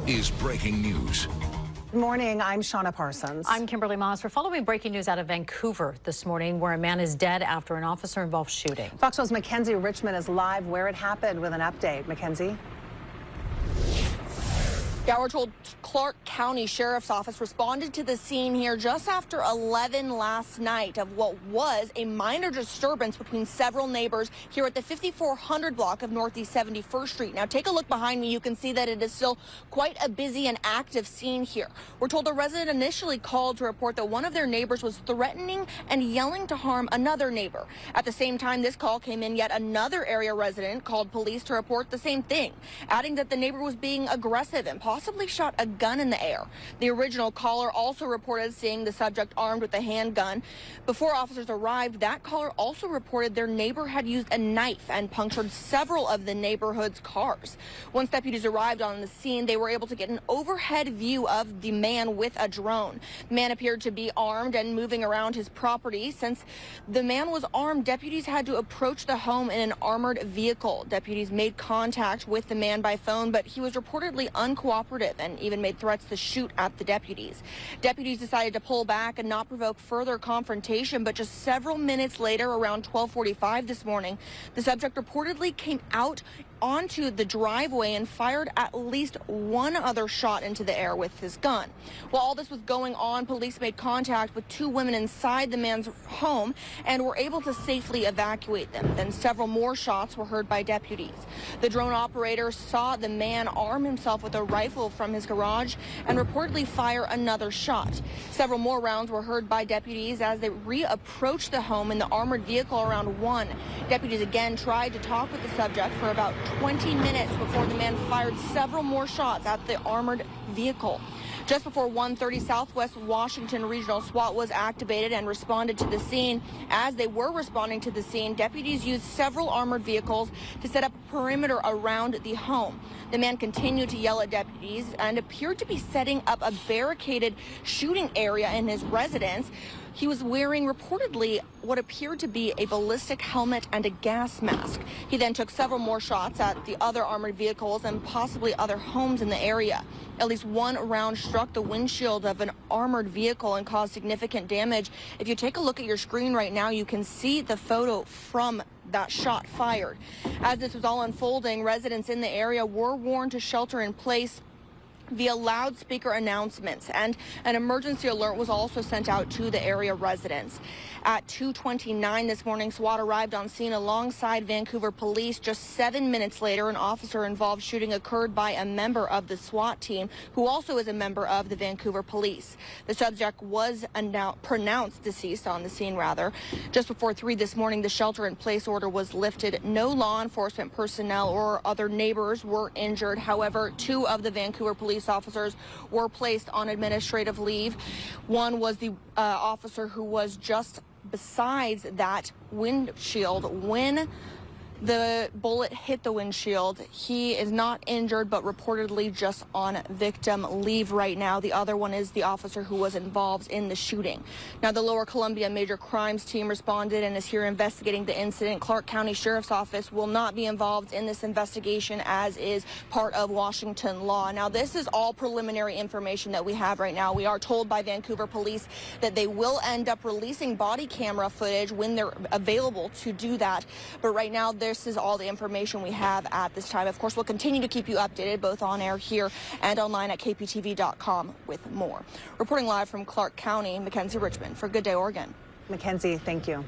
is breaking news. Good morning, I'm Shauna Parsons. I'm Kimberly Moss. We're following breaking news out of Vancouver this morning, where a man is dead after an officer-involved shooting. Fox News' Mackenzie Richmond is live where it happened with an update. Mackenzie? Yeah, we're told Clark County Sheriff's Office responded to the scene here just after 11 last night of what was a minor disturbance between several neighbors here at the 5400 block of Northeast 71st Street. Now, take a look behind me. You can see that it is still quite a busy and active scene here. We're told a resident initially called to report that one of their neighbors was threatening and yelling to harm another neighbor. At the same time this call came in, yet another area resident called police to report the same thing, adding that the neighbor was being aggressive and possibly shot a gun in the air. The original caller also reported seeing the subject armed with a handgun. Before officers arrived, that caller also reported their neighbor had used a knife and punctured several of the neighborhood's cars. Once deputies arrived on the scene, they were able to get an overhead view of the man with a drone. The man appeared to be armed and moving around his property. Since the man was armed, deputies had to approach the home in an armored vehicle. Deputies made contact with the man by phone, but he was reportedly uncooperative and even made threats to shoot at the deputies. Deputies decided to pull back and not provoke further confrontation, but just several minutes later, around 12:45 this morning, the subject reportedly came out onto the driveway and fired at least one other shot into the air with his gun. While all this was going on, police made contact with two women inside the man's home and were able to safely evacuate them. Then several more shots were heard by deputies. The drone operator saw the man arm himself with a rifle from his garage and reportedly fire another shot. Several more rounds were heard by deputies as they reapproached the home in the armored vehicle around 1. Deputies again tried to talk with the subject for about 20 minutes before the man fired several more shots at the armored vehicle. Just before 1:30, Southwest Washington Regional SWAT was activated and responded to the scene. As they were responding to the scene, deputies used several armored vehicles to set up a perimeter around the home. The man continued to yell at deputies and appeared to be setting up a barricaded shooting area in his residence. He was wearing reportedly what appeared to be a ballistic helmet and a gas mask. He then took several more shots at the other armored vehicles and possibly other homes in the area. At least one round struck the windshield of an armored vehicle and caused significant damage. If you take a look at your screen right now, you can see the photo from that shot fired. As this was all unfolding, residents in the area were warned to shelter in place via loudspeaker announcements, and an emergency alert was also sent out to the area residents. At 2:29 this morning, SWAT arrived on scene alongside Vancouver police. Just 7 minutes later, an officer-involved shooting occurred by a member of the SWAT team, who also is a member of the Vancouver police. The subject was pronounced deceased on the scene, rather. Just before 3 this morning, the shelter-in-place order was lifted. No law enforcement personnel or other neighbors were injured. However, 2 of the Vancouver police officers were placed on administrative leave. One was the officer who was just besides that windshield when the bullet hit the windshield. He is not injured, but reportedly just on victim leave right now. The other one is the officer who was involved in the shooting. Now, the Lower Columbia Major Crimes Team responded and is here investigating the incident. Clark County Sheriff's Office will not be involved in this investigation, as is part of Washington law. Now, this is all preliminary information that we have right now. We are told by Vancouver police that they will end up releasing body camera footage when they're available to do that. But right now, this is all the information we have at this time. Of course, we'll continue to keep you updated both on air here and online at kptv.com with more. Reporting live from Clark County, Mackenzie Richmond for Good Day Oregon. Mackenzie, thank you.